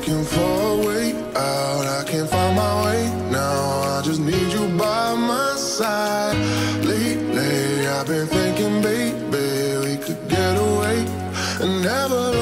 looking for a way out. I can't find my way now. I just need you by my side. Lately, I've been thinking, baby, we could get away and never